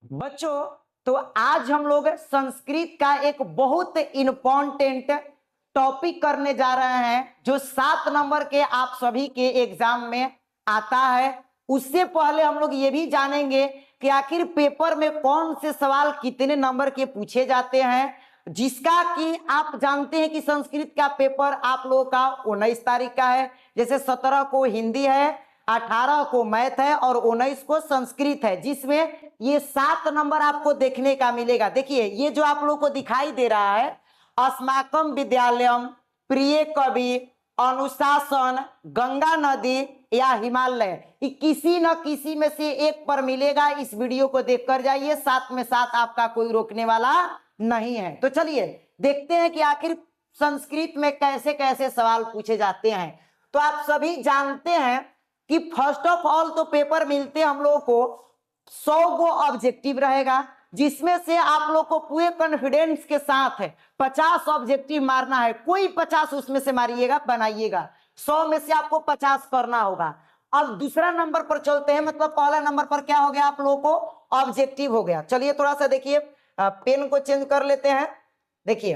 बच्चों, तो आज हम लोग संस्कृत का एक बहुत इंपॉर्टेंट टॉपिक करने जा रहे हैं जो 7 नंबर के आप सभी के एग्जाम में आता है। उससे पहले हम लोग ये भी जानेंगे कि आखिर पेपर में कौन से सवाल कितने नंबर के पूछे जाते हैं, जिसका कि आप जानते हैं कि संस्कृत का पेपर आप लोगों का 19 तारीख का है। जैसे 17 को हिंदी है, 18 को मैथ है और 19 को संस्कृत है, जिसमें ये 7 नंबर आपको देखने का मिलेगा। देखिए ये जो आप लोगों को दिखाई दे रहा है, अस्माकम विद्यालयम, प्रिय कवि, अनुशासन, गंगा नदी या हिमालय, ये किसी न किसी में से एक पर मिलेगा। इस वीडियो को देखकर जाइए, 7 में 7 आपका कोई रोकने वाला नहीं है। तो चलिए देखते हैं कि आखिर संस्कृत में कैसे कैसे सवाल पूछे जाते हैं। तो आप सभी जानते हैं कि फर्स्ट ऑफ ऑल तो पेपर मिलते हम लोगों को 100 गो ऑब्जेक्टिव रहेगा, जिसमें से आप लोग को पूरे कॉन्फिडेंस के साथ 50 ऑब्जेक्टिव मारना है। कोई 50 उसमें से मारिएगा, बनाइएगा। 100 में से आपको 50 करना होगा। अब दूसरा नंबर पर चलते हैं, मतलब पहला नंबर पर क्या हो गया आप लोगों को ऑब्जेक्टिव हो गया। चलिए थोड़ा सा देखिए, पेन को चेंज कर लेते हैं। देखिए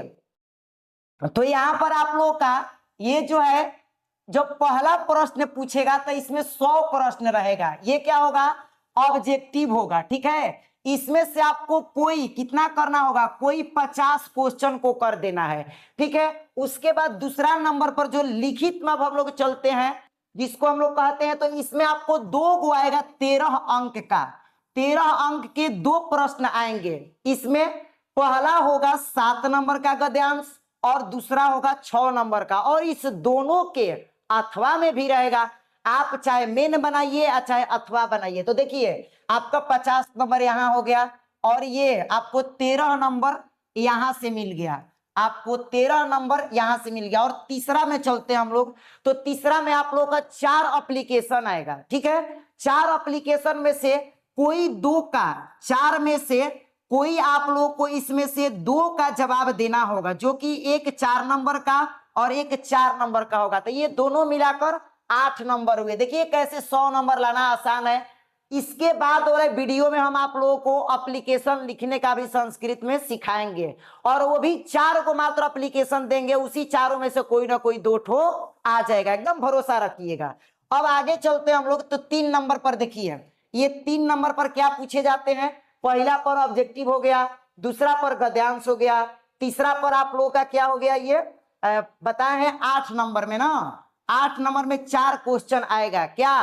तो यहां पर आप लोगों का ये जो है, जब पहला प्रश्न पूछेगा तो इसमें 100 प्रश्न रहेगा। ये क्या होगा, ऑब्जेक्टिव होगा। ठीक है, इसमें से आपको कोई कितना करना होगा, कोई 50 क्वेश्चन को कर देना है। ठीक है, उसके बाद दूसरा नंबर पर जो लिखित में हम लोग चलते हैं, जिसको हम लोग कहते हैं, तो इसमें आपको 2 गो आएगा 13 अंक का। 13 अंक के 2 प्रश्न आएंगे। इसमें पहला होगा 7 नंबर का गद्यांश और दूसरा होगा 6 नंबर का, और इस दोनों के अथवा में भी रहेगा। आप चाहे मेन बनाइए या चाहे अथवा बनाइए। तो देखिए आपका 50 नंबर यहां हो गया और ये आपको 13 नंबर यहां से मिल गया, आपको 13 नंबर यहां से मिल गया। और तीसरा में चलते हैं हम लोग, तो तीसरा में आप लोग का 4 एप्लीकेशन आएगा। ठीक है, 4 एप्लीकेशन में से कोई 2 का, 4 में से कोई आप लोग को इसमें से 2 का जवाब देना होगा, जो कि एक 4 नंबर का और एक 4 नंबर का होगा। तो ये दोनों मिलाकर 8 नंबर हुए। देखिए कैसे 100 नंबर लाना आसान है। इसके बाद वाले वीडियो में हम आप लोगों को एप्लीकेशन लिखने का भी संस्कृत में सिखाएंगे, और वो भी 4 को मात्र एप्लीकेशन देंगे। उसी चारों में से कोई ना कोई 2 ठो आ जाएगा, एकदम भरोसा रखिएगा। अब आगे चलते हैं हम लोग। तो 3 नंबर पर देखिए, ये 3 नंबर पर क्या पूछे जाते हैं। पहला पर ऑब्जेक्टिव हो गया, दूसरा पर गद्यांश हो गया, तीसरा पर आप लोगों का क्या हो गया, ये बताए हैं 8 नंबर में ना। 8 नंबर में 4 क्वेश्चन आएगा। क्या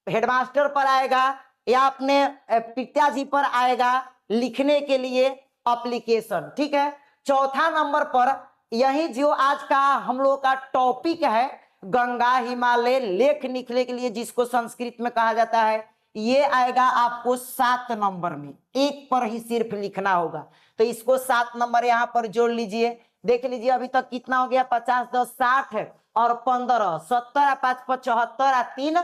हेडमास्टर पर आएगा या अपने पिताजी पर आएगा लिखने के लिए एप्लीकेशन। ठीक है, चौथा नंबर पर यही जो आज का हम लोग का टॉपिक है, गंगा हिमालय लेख लिखने के लिए, जिसको संस्कृत में कहा जाता है, ये आएगा आपको 7 नंबर में। एक पर ही सिर्फ लिखना होगा। तो इसको 7 नंबर यहां पर जोड़ लीजिए। देख लीजिए अभी तक कितना हो गया, 50 10 60 और 15 70 5 75 3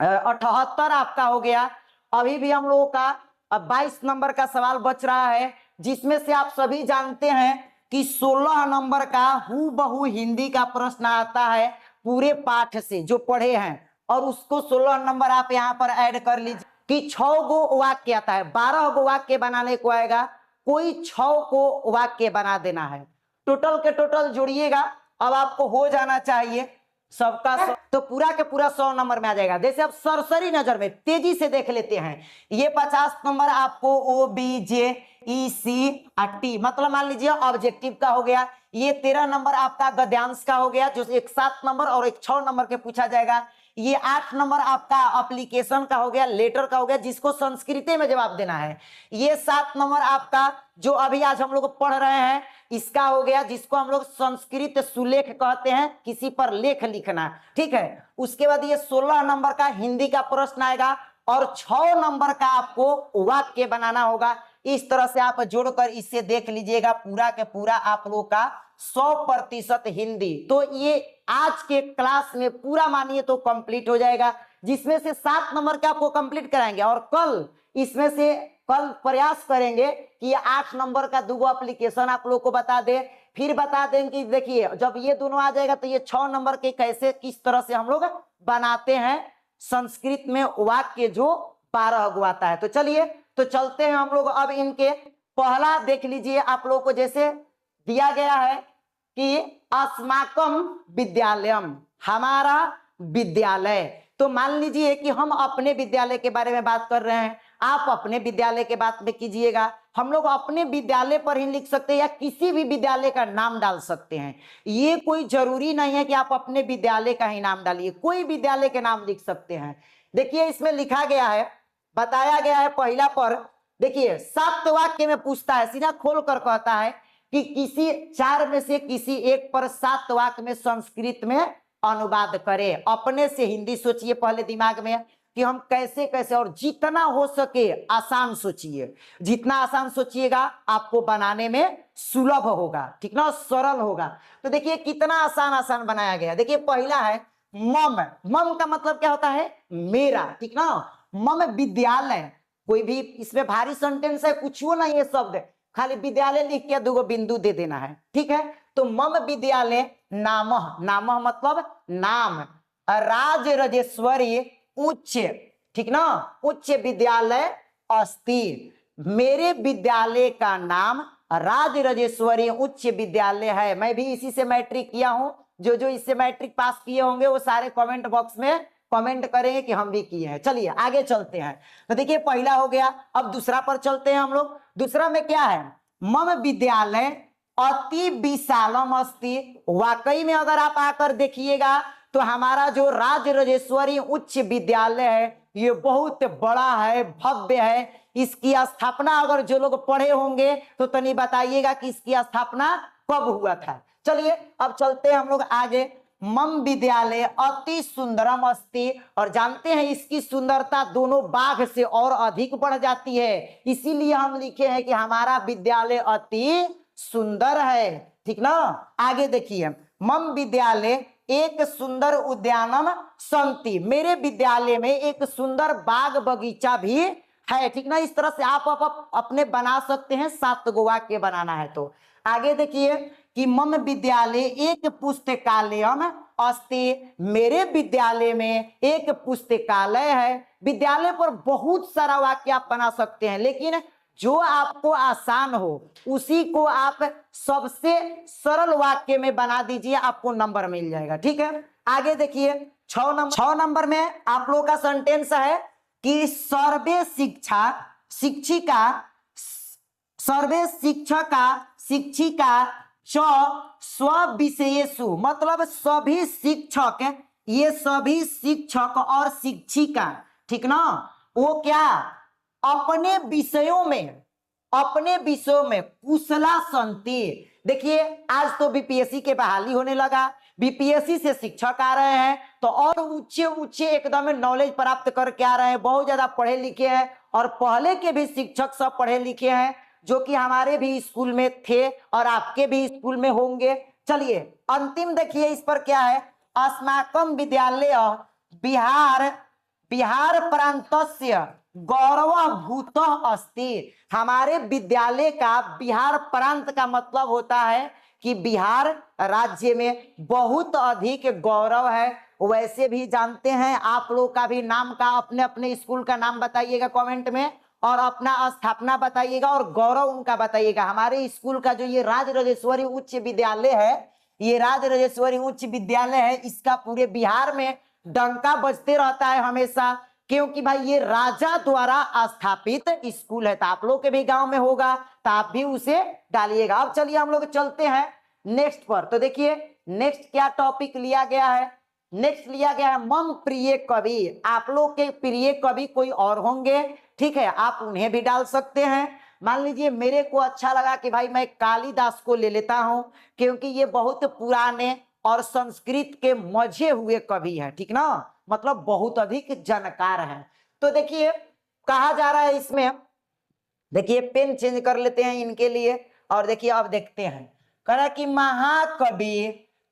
78 आपका हो गया। अभी भी हम लोगों का 22 नंबर का सवाल बच रहा है, जिसमें से आप सभी जानते हैं कि 16 नंबर का हूबहू हिंदी का प्रश्न आता है पूरे पाठ से जो पढ़े हैं, और उसको 16 नंबर आप यहां पर ऐड कर लीजिए कि 6 गो वाक्य आता है। 12 गो वाक्य बनाने को आएगा, कोई 6 को वाक्य बना देना है। टोटल के टोटल जोड़िएगा, अब आपको हो जाना चाहिए सबका 100, तो पूरा के पूरा 100 नंबर में आ जाएगा। जैसे अब सरसरी नजर में तेजी से देख लेते हैं, ये 50 नंबर आपको ओ बी जे ई सी टी, मतलब मान लीजिए ऑब्जेक्टिव का हो गया। ये 13 नंबर आपका गद्यांश का हो गया, जो एक 7 नंबर और एक 6 नंबर के पूछा जाएगा। ये 8 नंबर आपका एप्लीकेशन का हो गया, लेटर का हो गया, जिसको संस्कृत में जवाब देना है। ये 7 नंबर आपका जो अभी आज हम लोग पढ़ रहे हैं इसका हो गया, जिसको हम लोग संस्कृत सुलेख कहते हैं, किसी पर लेख लिखना। ठीक है, उसके बाद ये 16 नंबर का हिंदी का प्रश्न आएगा और 6 नंबर का आपको वाक्य बनाना होगा। इस तरह से आप जोड़कर इसे देख लीजिएगा, पूरा के पूरा आप लोग का 100% हिंदी। तो ये आज के क्लास में पूरा मानिए तो कंप्लीट हो जाएगा, जिसमें से 7 नंबर का आपको कंप्लीट कराएंगे। और कल इसमें से कल प्रयास करेंगे कि ये 8 नंबर का 2 एप्लीकेशन आप लोग को बता दे। फिर बता दें कि देखिए जब ये दोनों आ जाएगा तो ये 6 नंबर के कैसे किस तरह से हम लोग बनाते हैं संस्कृत में वाक्य जो 12 गो आता है। तो चलिए तो चलते हैं हम लोग अब इनके। पहला देख लीजिए आप लोग को, जैसे दिया गया है कि अस्माकम विद्यालयम, हमारा विद्यालय। तो मान लीजिए कि हम अपने विद्यालय के बारे में बात कर रहे हैं, आप अपने विद्यालय के बात में कीजिएगा। हम लोग अपने विद्यालय पर ही लिख सकते हैं या किसी भी विद्यालय का नाम डाल सकते हैं। ये कोई जरूरी नहीं है कि आप अपने विद्यालय का ही नाम डालिए, कोई विद्यालय के नाम लिख सकते हैं। देखिए इसमें लिखा गया है, बताया गया है पहला पर, देखिए 7 वाक्य में पूछता है, सीधा खोल कर कहता है कि किसी 4 में से किसी एक पर 7 वाक्य में संस्कृत में अनुवाद करें। अपने से हिंदी सोचिए पहले दिमाग में कि हम कैसे कैसे, और जितना हो सके आसान सोचिए। जितना आसान सोचिएगा आपको बनाने में सुलभ होगा, ठीक ना, सरल होगा। तो देखिए कितना आसान आसान बनाया गया। देखिए पहला है मम। मम का मतलब क्या होता है? मेरा, ठीक ना। मम विद्यालय, कोई भी इसमें भारी सेंटेंस है कुछ वो नहीं है, शब्द खाली विद्यालय लिख के 2 बिंदु दे देना है, ठीक है। तो मम विद्यालय नामः, नामः मतलब नाम, राज राजेश्वरी उच्च, ठीक ना, उच्च विद्यालय अस्ति। मेरे विद्यालय का नाम राज राजेश्वरी उच्च विद्यालय है। मैं भी इसी से मैट्रिक किया हूं। जो जो इससे मैट्रिक पास किए होंगे वो सारे कमेंट बॉक्स में कमेंट करेंगे कि हम भी किए हैं। चलिए आगे चलते हैं। तो देखिए पहला हो गया, अब दूसरा पर चलते हैं हम लोग। दूसरा में क्या है? मम विद्यालय अति विशालम अस्ति। वाकई में अगर आप आकर देखिएगा तो हमारा जो राज राजेश्वरी उच्च विद्यालय है ये बहुत बड़ा है, भव्य है। इसकी स्थापना अगर जो लोग पढ़े होंगे तो तनी बताइएगा कि इसकी स्थापना कब हुआ था। चलिए अब चलते हैं हम लोग आगे। मम विद्यालय अति सुंदरम अस्ति, और जानते हैं इसकी सुंदरता दोनों बाघ से और अधिक बढ़ जाती है, इसीलिए हम लिखे हैं कि हमारा विद्यालय अति सुंदर है, ठीक ना। आगे देखिए, मम विद्यालय एक सुंदर उद्यानम संति। मेरे विद्यालय में एक सुंदर बाग बगीचा भी है, ठीक ना। इस तरह से आप अपने बना सकते हैं, 7 गो वाक्य बनाना है तो। आगे देखिए कि मम विद्यालय एक पुस्तकालयम अस्ति। मेरे विद्यालय में एक पुस्तकालय है। विद्यालय पर बहुत सारा वाक्य आप बना सकते हैं, लेकिन जो आपको आसान हो उसी को आप सबसे सरल वाक्य में बना दीजिए, आपको नंबर मिल जाएगा, ठीक है। आगे देखिए 6 नंबर में आप लोगों का सेंटेंस है कि सर्वे शिक्षा शिक्षिका, सर्वे शिक्षका शिक्षिका च स्विषयेषु, मतलब सभी शिक्षक, ये सभी शिक्षक और शिक्षिका, ठीक ना, वो क्या अपने विषयों में कुशला संति। देखिए आज तो बीपीएससी के बहाली होने लगा, बीपीएससी से शिक्षक आ रहे हैं तो और ऊंचे एकदम नॉलेज प्राप्त करके आ रहे हैं, बहुत ज्यादा पढ़े लिखे हैं। और पहले के भी शिक्षक सब पढ़े लिखे हैं, जो कि हमारे भी स्कूल में थे और आपके भी स्कूल में होंगे। चलिए अंतिम देखिए इस पर क्या है। अस्माकम विद्यालय बिहार प्रांतस्य गौरवभूत अस्ति। हमारे विद्यालय का बिहार प्रांत का मतलब होता है कि बिहार राज्य में बहुत अधिक गौरव है। वैसे भी जानते हैं आप लोग का भी नाम का, अपने अपने स्कूल का नाम बताइएगा कमेंट में, और अपना स्थापना बताइएगा और गौरव उनका बताइएगा। हमारे स्कूल का जो ये राज राजेश्वरी उच्च विद्यालय है, ये राज राजेश्वरी उच्च विद्यालय है, इसका पूरे बिहार में डंका बजते रहता है हमेशा, क्योंकि भाई ये राजा द्वारा स्थापित स्कूल है। तो आप लोग के भी गांव में होगा तो आप भी उसे डालिएगा। अब चलिए हम लोग चलते हैं नेक्स्ट पर। तो देखिए नेक्स्ट क्या टॉपिक लिया गया है। नेक्स्ट लिया गया है मम प्रिय कवि। आप लोग के प्रिय कवि कोई और होंगे, ठीक है, आप उन्हें भी डाल सकते हैं। मान लीजिए मेरे को अच्छा लगा कि भाई मैं कालिदास को ले लेता हूं, क्योंकि ये बहुत पुराने और संस्कृत के मजे हुए कवि हैं, ठीक ना, मतलब बहुत अधिक जानकार हैं। तो देखिए कहा जा रहा है इसमें, देखिए पेन चेंज कर लेते हैं इनके लिए, और देखिए अब देखते हैं। कह रहा कि महाकवि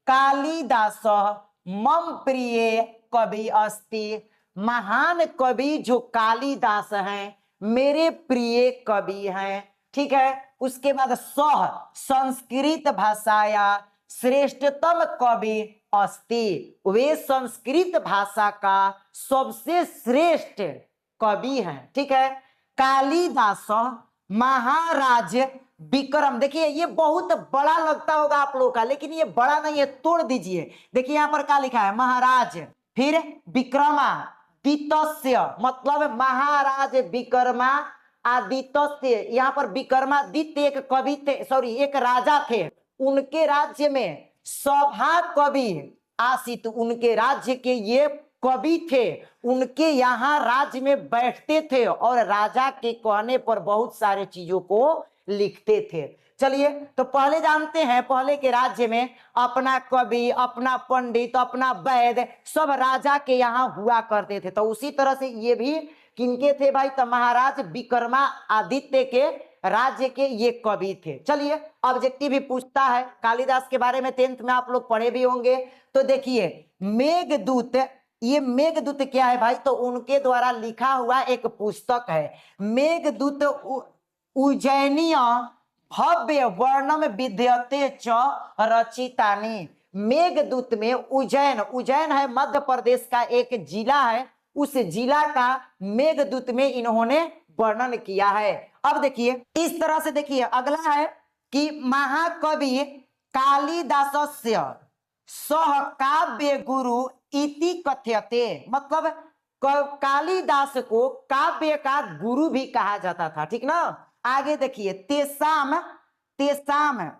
कालिदास मम प्रिय कवि अस्ति। महान कवि जो कालिदास हैं मेरे प्रिय कवि हैं, ठीक है। उसके बाद सह संस्कृत भाषाया श्रेष्ठतम कवि अस्ति। वे संस्कृत भाषा का सबसे श्रेष्ठ कवि हैं, ठीक है। कालिदास महाराज विक्रम। देखिए ये बहुत बड़ा लगता होगा आप लोगों का, लेकिन ये बड़ा नहीं है, तोड़ दीजिए। देखिए यहाँ पर क्या लिखा है, महाराज, फिर विक्रमादित्य, मतलब महाराज विक्रमा आदित्य। यहाँ पर विक्रमादित्य एक कवि थे, सॉरी एक राजा थे, उनके राज्य में सभा कवि आसित, उनके राज्य के ये कवि थे, उनके यहाँ राज्य में बैठते थे और राजा के कहने पर बहुत सारे चीजों को लिखते थे। चलिए तो पहले जानते हैं, पहले के राज्य में अपना कवि, अपना पंडित, अपना वैद्य सब राजा के यहाँ हुआ करते थे। तो उसी तरह से ये भी किनके थे भाई, तो महाराज विक्रमादित्य के राज्य के ये कवि थे। चलिए ऑब्जेक्टिव भी पूछता है, कालिदास के बारे में 10th में आप लोग पढ़े भी होंगे। तो देखिए मेघदूत, ये मेघदूत क्या है भाई, तो उनके द्वारा लिखा हुआ एक पुस्तक है मेघदूत उज्जैनीय भव्य वर्णम विद्यते च रचितानि। मेघदूत में उज्जैन, उज्जैन है मध्य प्रदेश का एक जिला है, उस जिला का मेघदूत में इन्होंने वर्णन किया है। अब देखिए इस तरह से, देखिए अगला है कि महाकवि कालिदासस्य सहकाव्य गुरु इति कथ्यते, मतलब कालिदास को काव्य का गुरु भी कहा जाता था, ठीक ना। आगे देखिए तेसाम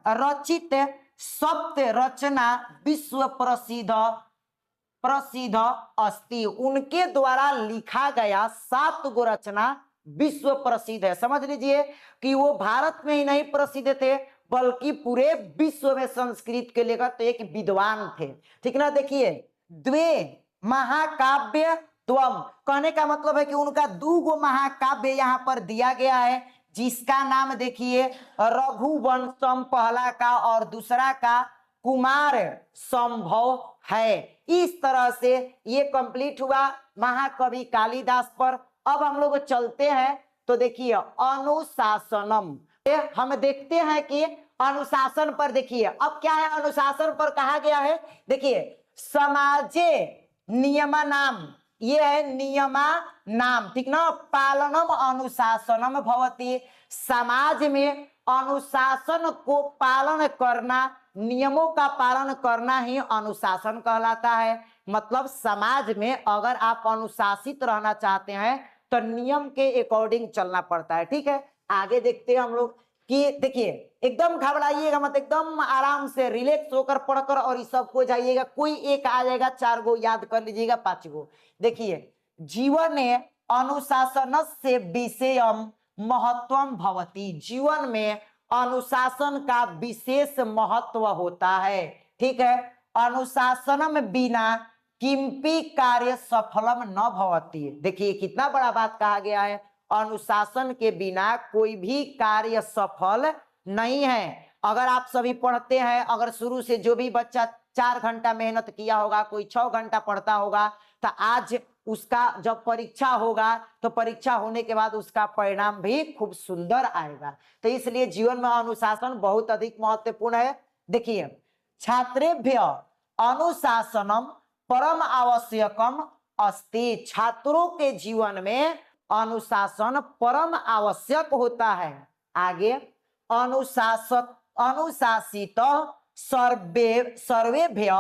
रचित सप्त रचना विश्व प्रसिद्ध अस्ति, उनके द्वारा लिखा गया 7 गो रचना विश्व प्रसिद्ध है। समझ लीजिए कि वो भारत में ही नहीं प्रसिद्ध थे बल्कि पूरे विश्व में संस्कृत के लेकर तो एक विद्वान थे, ठीक ना। देखिए द्वे महाकाव्य त्वम, कहने का मतलब है कि उनका 2 गो महाकाव्य यहाँ पर दिया गया है, जिसका नाम देखिए रघुवंशम पहला का और दूसरा का कुमार संभव है। इस तरह से ये कंप्लीट हुआ महाकवि कालिदास पर। अब हम लोग चलते हैं तो देखिए अनुशासनम, हम देखते हैं कि अनुशासन पर, देखिए अब क्या है अनुशासन पर कहा गया है, देखिए समाजे नियमा नाम, ये है नियमा नाम, ठीक ना। पालनम अनुशासनम भवति, समाज में अनुशासन को पालन करना, नियमों का पालन करना ही अनुशासन कहलाता है। मतलब समाज में अगर आप अनुशासित रहना चाहते हैं तो नियम के अकॉर्डिंग चलना पड़ता है, ठीक है। आगे देखते हैं हम लोग कि देखिए एकदम घबराइएगा मत, एकदम आराम से रिलैक्स होकर पढ़कर और इस सब को जाइएगा, कोई एक आ जाएगा, 4 गो याद कर लीजिएगा, 5 गो। देखिए जीवन में अनुशासन से विषयम महत्वम भवति, जीवन में अनुशासन का विशेष महत्व होता है, ठीक है। अनुशासनम बिना किंपि कार्य सफलम न भवति, देखिए कितना बड़ा बात कहा गया है, अनुशासन के बिना कोई भी कार्य सफल नहीं है। अगर आप सभी पढ़ते हैं, अगर शुरू से जो भी बच्चा 4 घंटा मेहनत किया होगा, कोई 6 घंटा पढ़ता होगा, तो आज उसका जब परीक्षा होगा तो परीक्षा होने के बाद उसका परिणाम भी खूब सुंदर आएगा। तो इसलिए जीवन में अनुशासन बहुत अधिक महत्वपूर्ण है। देखिए छात्रेभ्य अनुशासनम परम आवश्यकम अस्ति, छात्रों के जीवन में अनुशासन परम आवश्यक होता है। आगे अनुशासित सर्वेभ्य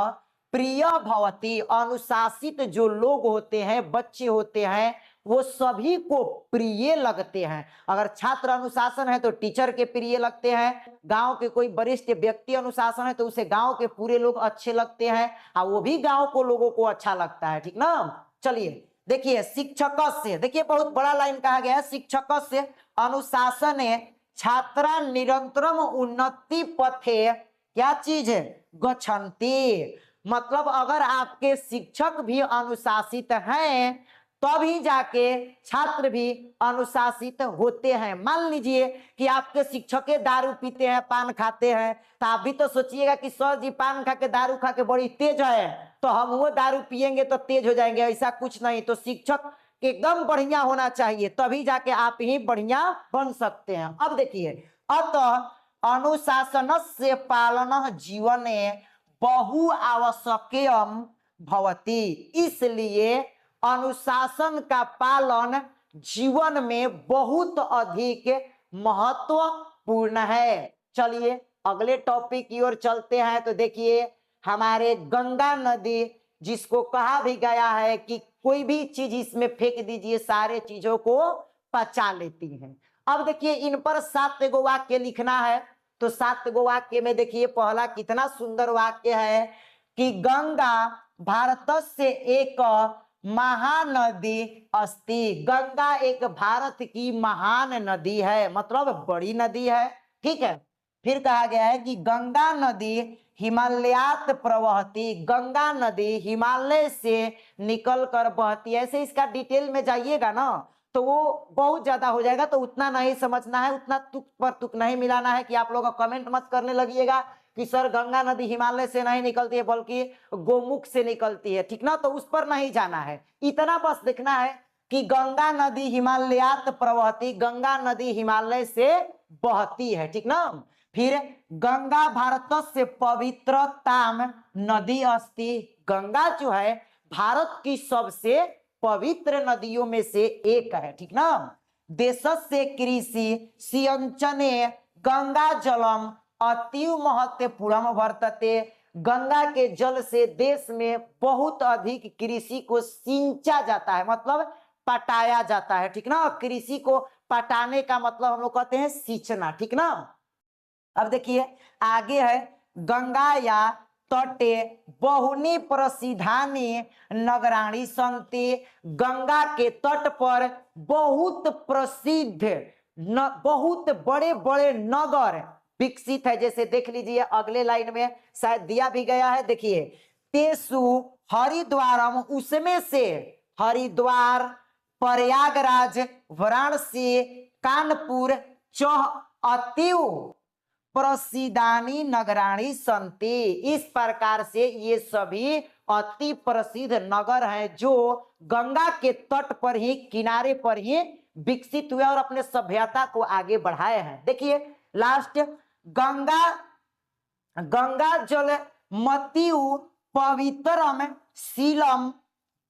प्रिय भवति, अनुशासित जो लोग होते हैं, बच्चे होते हैं, वो सभी को प्रिय लगते हैं। अगर छात्र अनुशासन है तो टीचर के प्रिय लगते हैं, गांव के कोई वरिष्ठ व्यक्ति अनुशासन है तो उसे गांव के पूरे लोग अच्छे लगते हैं, और वो भी गांव को लोगों को अच्छा लगता है, ठीक ना। चलिए देखिए शिक्षक से, देखिए बहुत बड़ा लाइन कहा गया है, शिक्षक से अनुशासन छात्रा निरंतरम उन्नति पथे क्या चीज है गच्छन्ति, मतलब अगर आपके शिक्षक भी अनुशासित हैं तभी जाके छात्र भी अनुशासित होते हैं। मान लीजिए कि आपके शिक्षक दारू पीते हैं, पान खाते हैं, तो आप भी तो सोचिएगा कि सर जी पान खा के दारू खा के बड़ी तेज है तो हम वो दारू पिएंगे तो तेज हो जाएंगे, ऐसा कुछ नहीं। तो शिक्षक एकदम बढ़िया होना चाहिए, तभी जाके आप ही बढ़िया बन सकते हैं। अब देखिए अतः अनुशासन से पालन जीवन बहु आवश्यकम भवति, इसलिए अनुशासन का पालन जीवन में बहुत अधिक महत्वपूर्ण है। चलिए अगले टॉपिक की ओर चलते हैं। तो देखिए हमारे गंगा नदी, जिसको कहा भी गया है कि कोई भी चीज इसमें फेंक दीजिए सारे चीजों को पचा लेती है। अब देखिए इन पर 7 गो वाक्य लिखना है। तो 7 गो वाक्य में देखिए पहला कितना सुंदर वाक्य है कि गंगा भारतस्य एक महानदी अस्ति। गंगा एक भारत की महान नदी है, मतलब बड़ी नदी है। ठीक है, फिर कहा गया है कि गंगा नदी हिमालयात प्रवहती। गंगा नदी हिमालय से निकल कर बहती है। ऐसे इसका डिटेल में जाइएगा ना तो वो बहुत ज्यादा हो जाएगा, तो उतना नहीं समझना है, उतना तुक पर तुक नहीं मिलाना है कि आप लोग कमेंट मत करने लगिएगा कि सर गंगा नदी हिमालय से नहीं निकलती है बल्कि गोमुख से निकलती है। ठीक ना, तो उस पर नहीं जाना है, इतना बस देखना है कि गंगा नदी हिमालयात प्रवहती। गंगा नदी हिमालय से बहती है। ठीक ना, फिर गंगा भारतस्य पवित्रताम नदी अस्ति। गंगा जो है भारत की सबसे पवित्र नदियों में से एक है। ठीक ना, देशस्य कृषि सिंचने गंगा जलम अतीव महत्वपूर्ण वर्तते। गंगा के जल से देश में बहुत अधिक कृषि को सिंचा जाता है, मतलब पटाया जाता है। ठीक ना, कृषि को पटाने का मतलब हम लोग कहते हैं सींचना। ठीक ना, अब देखिए आगे है गंगा या तटे बहुनी प्रसिद्धानी नगराणी संति। गंगा के तट पर बहुत प्रसिद्ध बहुत बड़े बड़े नगर विकसित है। जैसे देख लीजिए अगले लाइन में शायद दिया भी गया है, देखिए तेसु हरिद्वारम, उसमें से हरिद्वार, प्रयागराज, वाराणसी, कानपुर चौह अतीव प्रसिद्धानी नगराणी संति। इस प्रकार से ये सभी अति प्रसिद्ध नगर हैं जो गंगा के तट पर ही, किनारे पर ही विकसित हुए और अपने सभ्यता को आगे बढ़ाए हैं। देखिए लास्ट गंगा जल मतियु पवित्रम शीलम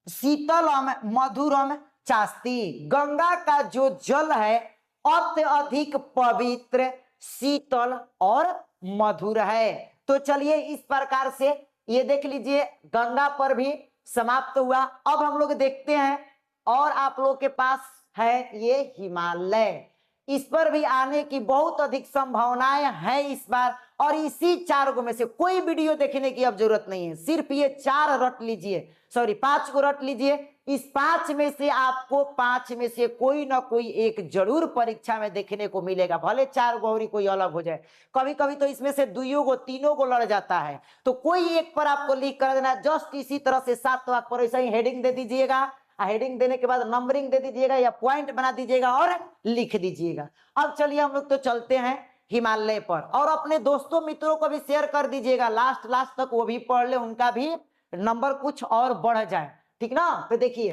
शीतलम मधुरम चास्ती। गंगा का जो जल है अत्यधिक पवित्र, शीतल और मधुर है। तो चलिए इस प्रकार से ये देख लीजिए गंगा पर भी समाप्त हुआ। अब हम लोग देखते हैं और आप लोग के पास है ये हिमालय। इस पर भी आने की बहुत अधिक संभावनाएं हैं इस बार, और इसी 4 गो में से कोई वीडियो देखने की अब जरूरत नहीं है, सिर्फ ये 4 रट लीजिए, सॉरी 5 को रट लीजिए। इस 5 में से आपको 5 में से कोई ना कोई एक जरूर परीक्षा में देखने को मिलेगा, भले 4 गो और कोई अलग हो जाए। कभी कभी तो इसमें से 2 गो 3 गो लड़ जाता है, तो कोई एक पर आपको लिख कर देना। जस्ट इसी तरह से 7 वाक्य पर ऐसा ही हेडिंग दे दीजिएगा, हेडिंग देने के बाद नंबरिंग दे दीजिएगा या पॉइंट बना दीजिएगा और लिख दीजिएगा। अब चलिए हम लोग तो चलते हैं हिमालय पर, और अपने दोस्तों मित्रों को भी शेयर कर दीजिएगा, लास्ट तक वो भी पढ़ ले, उनका भी नंबर कुछ और बढ़ जाए। ठीक ना, तो देखिए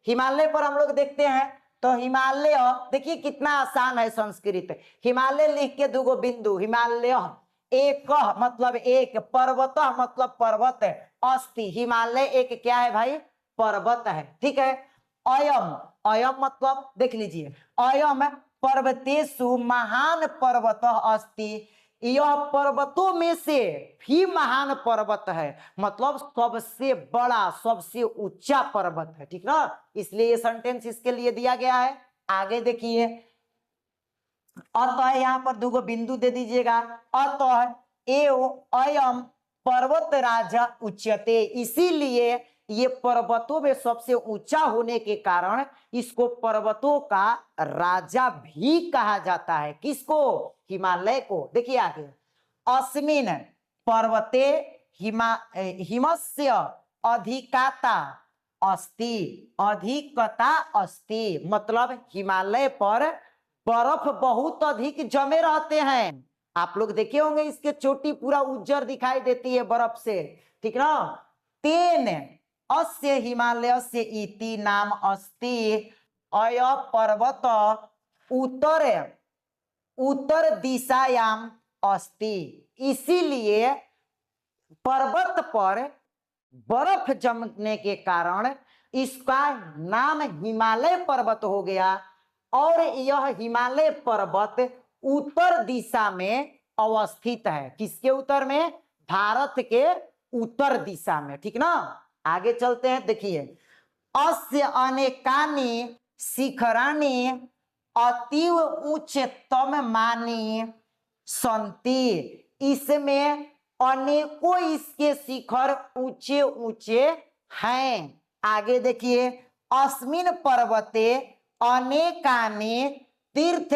हिमालय पर हम लोग देखते हैं। तो हिमालय देखिए कितना आसान है संस्कृत। हिमालय लिख के 2 गो बिंदु, हिमालय एक मतलब एक, पर्वत मतलब पर्वत, अस्ति हिमालय एक क्या है भाई, पर्वत है। ठीक है, अयम, अयम मतलब देख लीजिए अयम पर्वतेषु महान पर्वत अस्ति। यह पर्वतों में से भी महान पर्वत है, मतलब सबसे बड़ा सबसे ऊंचा पर्वत है। ठीक ना, इसलिए ये सेंटेंस इसके लिए दिया गया है। आगे देखिए अतः, यहाँ पर 2 गो बिंदु दे दीजिएगा। अतः एव अयम पर्वत राजा उच्यते, इसीलिए ये पर्वतों में सबसे ऊंचा होने के कारण इसको पर्वतों का राजा भी कहा जाता है। किसको, हिमालय को। देखिए आगे अस्मिन पर्वते हिमस्य अधिकता अस्ति, अधिकता अस्ति मतलब हिमालय पर बर्फ बहुत अधिक जमे रहते हैं। आप लोग देखे होंगे इसके चोटी पूरा उज्जर दिखाई देती है बर्फ से। ठीक ना, तेन अस्य हिमालय से इति नाम अस्ति। अय पर्वत उत्तर दिशायाम अस्ति, इसीलिए पर्वत पर बर्फ जमने के कारण इसका नाम हिमालय पर्वत हो गया और यह हिमालय पर्वत उत्तर दिशा में अवस्थित है। किसके उत्तर में? भारत के उत्तर दिशा में। ठीक ना, आगे चलते हैं। देखिए, अस्य अनेकानि शिखराणि अतीव उच्चतम मानी संति, इसमें अनेकों इसके शिखर ऊंचे ऊंचे हैं। आगे देखिए, अस्मिन पर्वते अनेकानि तीर्थ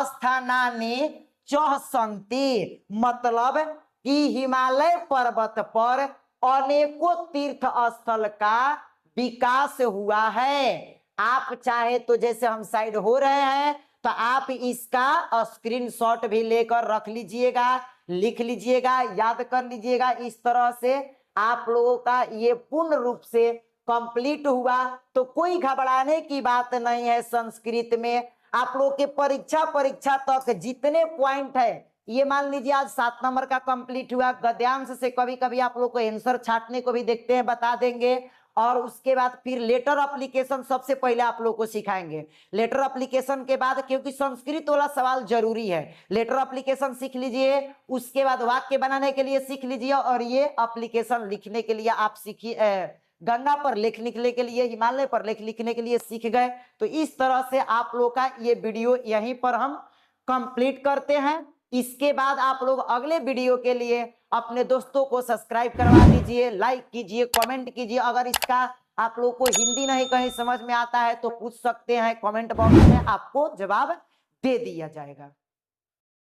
स्थानानि च सन्ति, मतलब कि हिमालय पर्वत पर अनेकों तीर्थ स्थल का विकास हुआ है। आप चाहे तो जैसे हम साइड हो रहे हैं तो आप इसका स्क्रीनशॉट भी लेकर रख लीजिएगा, लिख लीजिएगा, याद कर लीजिएगा। इस तरह से आप लोगों का ये पूर्ण रूप से कंप्लीट हुआ। तो कोई घबराने की बात नहीं है। संस्कृत में आप लोग के परीक्षा तक जितने पॉइंट है, ये मान लीजिए आज 7 नंबर का कंप्लीट हुआ। गद्यांश से कभी कभी आप लोग को आंसर छांटने को भी देखते हैं, बता देंगे। और उसके बाद फिर लेटर एप्लीकेशन सबसे पहले आप लोग को सिखाएंगे। लेटर एप्लीकेशन के बाद, क्योंकि संस्कृत वाला सवाल जरूरी है, लेटर एप्लीकेशन सीख लीजिए, उसके बाद वाक्य बनाने के लिए सीख लीजिए, और ये एप्लीकेशन लिखने के लिए आप सीखिए। गंगा पर लेख लिखने के लिए, हिमालय पर लेख लिखने के लिए सीख गए। तो इस तरह से आप लोग का ये वीडियो यहीं पर हम कंप्लीट करते हैं। इसके बाद आप लोग अगले वीडियो के लिए अपने दोस्तों को सब्सक्राइब करवा दीजिए, लाइक कीजिए, कमेंट कीजिए। अगर इसका आप लोग को हिंदी नहीं कहीं समझ में आता है तो पूछ सकते हैं, कमेंट बॉक्स में आपको जवाब दे दिया जाएगा।